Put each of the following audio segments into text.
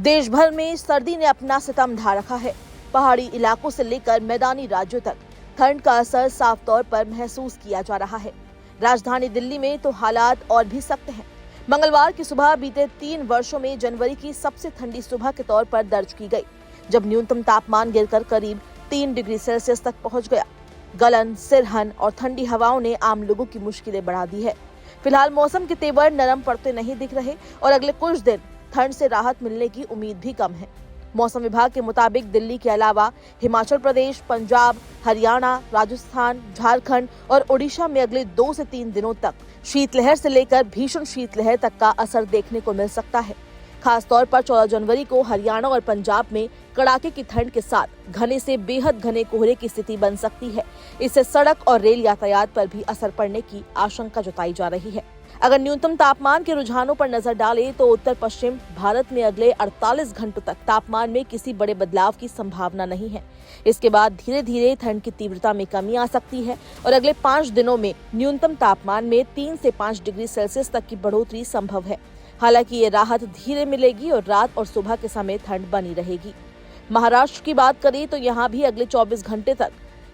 देश भर में सर्दी ने अपना सितम ढा रखा है। पहाड़ी इलाकों से लेकर मैदानी राज्यों तक ठंड का असर साफ तौर पर महसूस किया जा रहा है। राजधानी दिल्ली में तो हालात और भी सख्त हैं। मंगलवार की सुबह बीते 3 वर्षों में जनवरी की सबसे ठंडी सुबह के तौर पर दर्ज की गई, जब न्यूनतम तापमान गिरकर करीब 3 डिग्री सेल्सियस तक पहुंच गया। गलन, सिरहन और ठंडी हवाओं ने आम लोगों की मुश्किलें बढ़ा दी है। फिलहाल मौसम के तेवर नरम पड़ते नहीं दिख रहे और अगले कुछ दिन ठंड से राहत मिलने की उम्मीद भी कम है। मौसम विभाग के मुताबिक दिल्ली के अलावा हिमाचल प्रदेश, पंजाब, हरियाणा, राजस्थान, झारखंड और ओडिशा में अगले 2 से 3 दिनों तक शीतलहर से लेकर भीषण शीतलहर तक का असर देखने को मिल सकता है। खास तौर पर 14 जनवरी को हरियाणा और पंजाब में कड़ाके की ठंड के साथ घने से बेहद घने कोहरे की स्थिति बन सकती है। इससे सड़क और रेल यातायात पर भी असर पड़ने की आशंका जताई जा रही है। अगर न्यूनतम तापमान के रुझानों पर नजर डालें तो उत्तर पश्चिम भारत में अगले 48 घंटों तक तापमान में किसी बड़े बदलाव की संभावना नहीं है। इसके बाद धीरे धीरे ठंड की तीव्रता में कमी आ सकती है और अगले 5 दिनों में न्यूनतम तापमान में 3 से 5 डिग्री सेल्सियस तक की बढ़ोतरी संभव है। हालांकि ये राहत धीरे मिलेगी और रात और सुबह के समय ठंड बनी रहेगी। महाराष्ट्र की बात करें तो यहाँ भी अगले 24 घंटे तक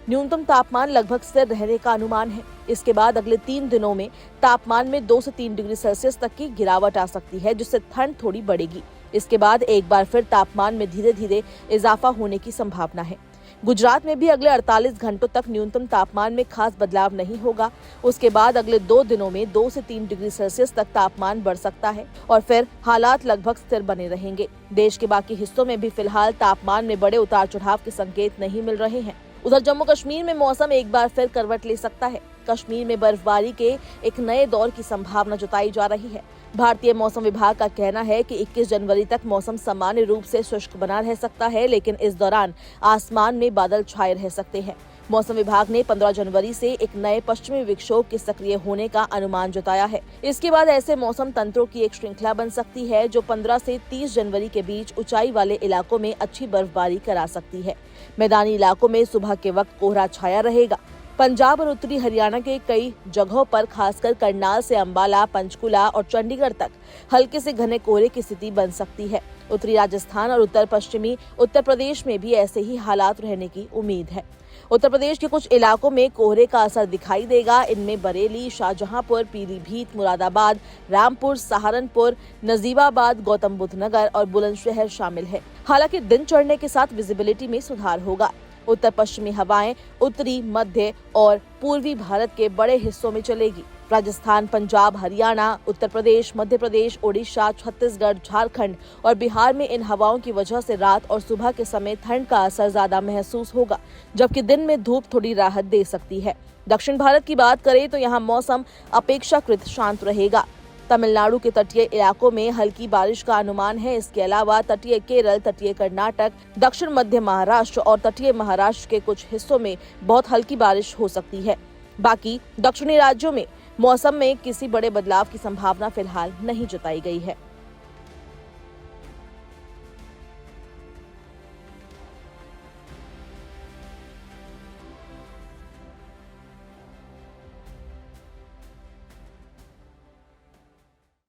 न्यूनतम तापमान लगभग स्थिर रहने का अनुमान है। इसके बाद अगले 3 दिनों में तापमान में 2 से 3 डिग्री सेल्सियस तक की गिरावट आ सकती है, जिससे ठंड थोड़ी बढ़ेगी। इसके बाद एक बार फिर तापमान में धीरे धीरे इजाफा होने की संभावना है। गुजरात में भी अगले 48 घंटों तक न्यूनतम तापमान में खास बदलाव नहीं होगा। उसके बाद अगले 2 दिनों में 2 से 3 डिग्री सेल्सियस तक तापमान बढ़ सकता है और फिर हालात लगभग स्थिर बने रहेंगे। देश के बाकी हिस्सों में भी फिलहाल तापमान में बड़े उतार चढ़ाव के संकेत नहीं मिल रहे हैं। उधर जम्मू कश्मीर में मौसम एक बार फिर करवट ले सकता है। कश्मीर में बर्फबारी के एक नए दौर की संभावना जताई जा रही है। भारतीय मौसम विभाग का कहना है कि 21 जनवरी तक मौसम सामान्य रूप से शुष्क बना रह सकता है, लेकिन इस दौरान आसमान में बादल छाए रह सकते हैं। मौसम विभाग ने 15 जनवरी से एक नए पश्चिमी विक्षोभ के सक्रिय होने का अनुमान जताया है। इसके बाद ऐसे मौसम तंत्रों की एक श्रृंखला बन सकती है जो 15 से 30 जनवरी के बीच ऊंचाई वाले इलाकों में अच्छी बर्फबारी करा सकती है। मैदानी इलाकों में सुबह के वक्त कोहरा छाया रहेगा। पंजाब और उत्तरी हरियाणा के कई जगहों पर खासकर करनाल से अंबाला, पंचकुला और चंडीगढ़ तक हल्के से घने कोहरे की स्थिति बन सकती है। उत्तरी राजस्थान और उत्तर पश्चिमी उत्तर प्रदेश में भी ऐसे ही हालात रहने की उम्मीद है। उत्तर प्रदेश के कुछ इलाकों में कोहरे का असर दिखाई देगा। इनमें बरेली, शाहजहांपुर, पीलीभीत, मुरादाबाद, रामपुर, सहारनपुर, नजीबाबाद, गौतम बुद्ध नगर और बुलंदशहर शामिल है। हालांकि दिन चढ़ने के साथ विजिबिलिटी में सुधार होगा। उत्तर पश्चिमी हवाएं उत्तरी, मध्य और पूर्वी भारत के बड़े हिस्सों में चलेगी। राजस्थान, पंजाब, हरियाणा, उत्तर प्रदेश, मध्य प्रदेश, ओडिशा, छत्तीसगढ़, झारखंड और बिहार में इन हवाओं की वजह से रात और सुबह के समय ठंड का असर ज्यादा महसूस होगा, जबकि दिन में धूप थोड़ी राहत दे सकती है। दक्षिण भारत की बात करें तो यहाँ मौसम अपेक्षाकृत शांत रहेगा। तमिलनाडु के तटीय इलाकों में हल्की बारिश का अनुमान है। इसके अलावा तटीय केरल, तटीय कर्नाटक, दक्षिण मध्य महाराष्ट्र और तटीय महाराष्ट्र के कुछ हिस्सों में बहुत हल्की बारिश हो सकती है। बाकी दक्षिणी राज्यों में मौसम में किसी बड़े बदलाव की संभावना फिलहाल नहीं जताई गई है।